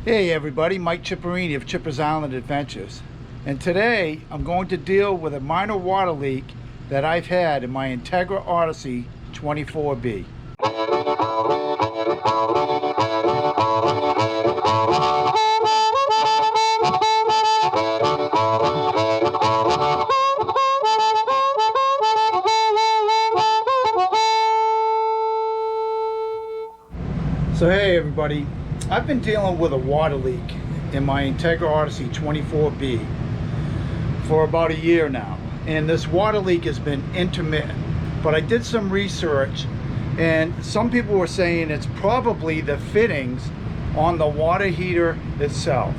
Hey everybody, Mike Chipperini of Chipper's Island Adventures. And today I'm going to deal with a minor water leak that I've had in my Entegra Odyssey 24B. So hey everybody, I've been dealing with a water leak in my Entegra Odyssey 24B for about a year now, and this water leak has been intermittent. But I did some research and some people were saying it's probably the fittings on the water heater itself.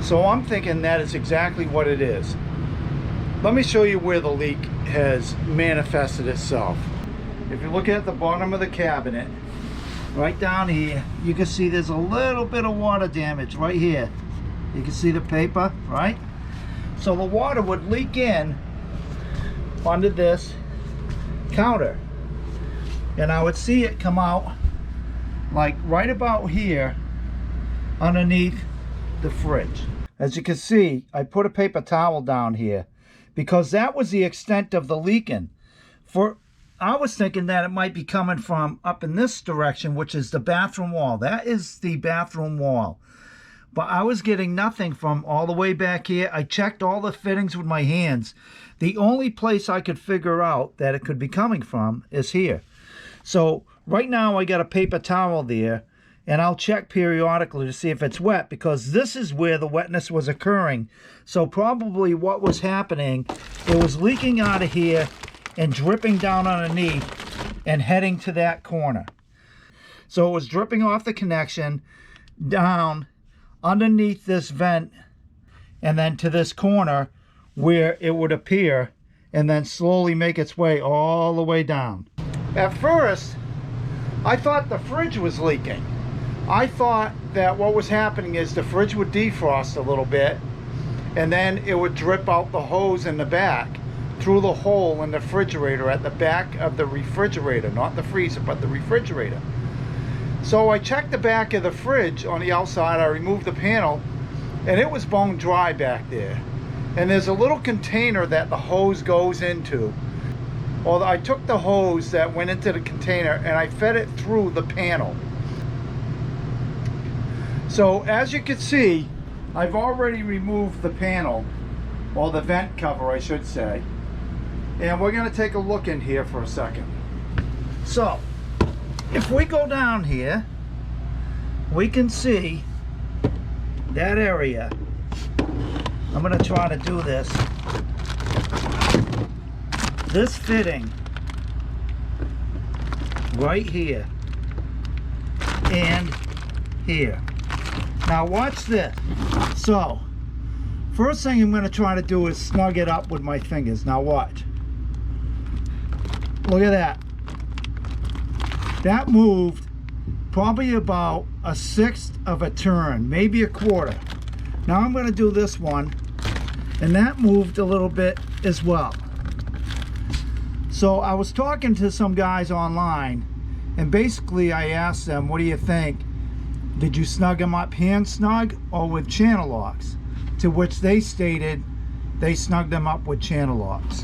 So I'm thinking that is exactly what it is. Let me show you where the leak has manifested itself. If you look at the bottom of the cabinet, right down here, you can see there's a little bit of water damage right here. You can see the paper, right? So the water would leak in under this counter, and I would see it come out like right about here underneath the fridge. As you can see, I put a paper towel down here because that was the extent of the leaking. I was thinking that it might be coming from up in this direction, which is the bathroom wall. That is the bathroom wall. But I was getting nothing from all the way back here. I checked all the fittings with my hands. The only place I could figure out that it could be coming from is here. So right now I got a paper towel there, and I'll check periodically to see if it's wet, because this is where the wetness was occurring. So probably what was happening, it was leaking out of here and dripping down underneath and heading to that corner. So it was dripping off the connection down underneath this vent and then to this corner where it would appear, and then slowly make its way all the way down. At first, I thought the fridge was leaking. I thought that what was happening is the fridge would defrost a little bit and then it would drip out the hose in the back through the hole in the refrigerator at the back of the refrigerator, not the freezer, but the refrigerator. So I checked the back of the fridge on the outside. I removed the panel and it was bone dry back there. And there's a little container that the hose goes into. Well, I took the hose that went into the container and I fed it through the panel. So as you can see, I've already removed the panel, or the vent cover I should say. And we're going to take a look in here for a second. So, if we go down here, we can see that area. I'm going to try to do this. This fitting right here and here. Now watch this. So, first thing I'm going to try to do is snug it up with my fingers. Now watch. Look at that. That moved probably about a sixth of a turn, maybe a quarter. Now I'm going to do this one, and that moved a little bit as well. So I was talking to some guys online, and basically I asked them, what do you think? Did you snug them up hand snug or with channel locks? To which they stated they snugged them up with channel locks.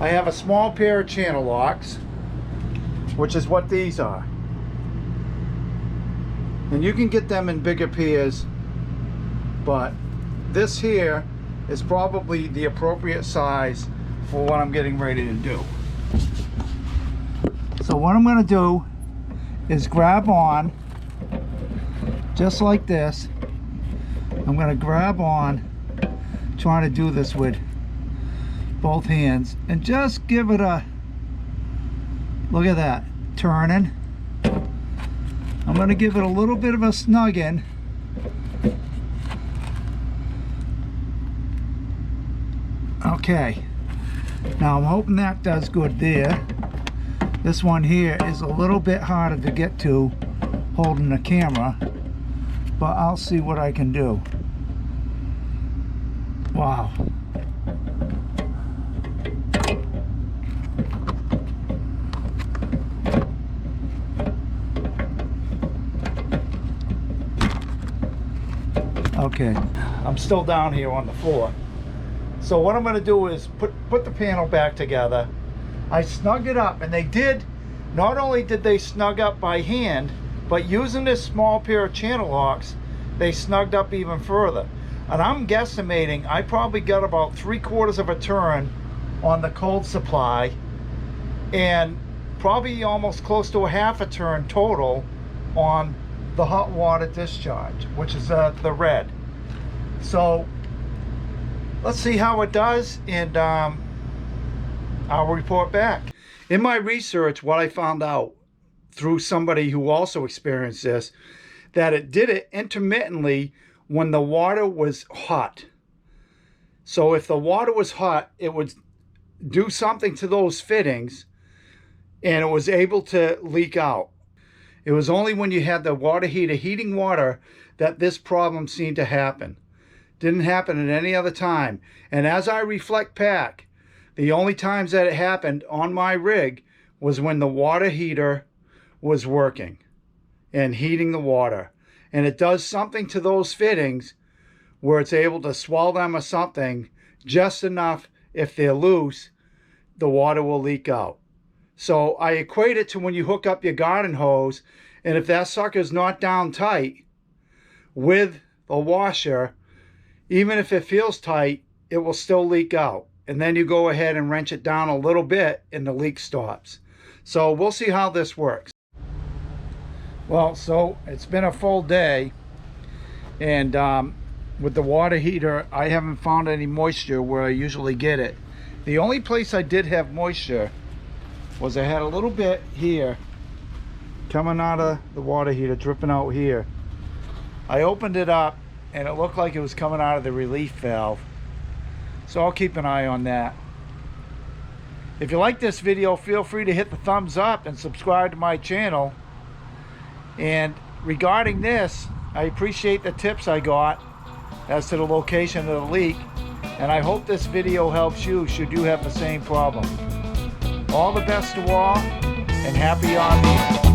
I have a small pair of channel locks, which is what these are. And you can get them in bigger pairs, but this here is probably the appropriate size for what I'm getting ready to do. So what I'm going to do is grab on, just like this. I'm going to grab on, trying to do this with both hands, and just give it a, look at that, turning. I'm going to give it a little bit of a snugging. Okay, now I'm hoping that does good there. This one here is a little bit harder to get to holding the camera, but I'll see what I can do. Wow. Okay, I'm still down here on the floor. So what I'm going to do is put the panel back together. I snug it up, and they did, not only did they snug up by hand, but using this small pair of channel locks, they snugged up even further. And I'm guesstimating I probably got about 3/4 of a turn on the cold supply, and probably almost close to a half a turn total on the hot water discharge, which is the red. So let's see how it does, and I'll report back. In my research, what I found out through somebody who also experienced this, that it did it intermittently when the water was hot. So if the water was hot, it would do something to those fittings, and it was able to leak out. It was only when you had the water heater heating water that this problem seemed to happen. Didn't happen at any other time. And as I reflect back, the only times that it happened on my rig was when the water heater was working and heating the water. And it does something to those fittings where it's able to swell them or something just enough. If they're loose, the water will leak out. So I equate it to when you hook up your garden hose, and if that sucker's not down tight with a washer, even if it feels tight, it will still leak out. And then you go ahead and wrench it down a little bit and the leak stops. So we'll see how this works. Well, so it's been a full day, and with the water heater, I haven't found any moisture where I usually get it. The only place I did have moisture was I had a little bit here coming out of the water heater, dripping out here. I opened it up and it looked like it was coming out of the relief valve. So I'll keep an eye on that. If you like this video, feel free to hit the thumbs up and subscribe to my channel. And regarding this, I appreciate the tips I got as to the location of the leak, and I hope this video helps you should you have the same problem. All the best to all, and happy RVing.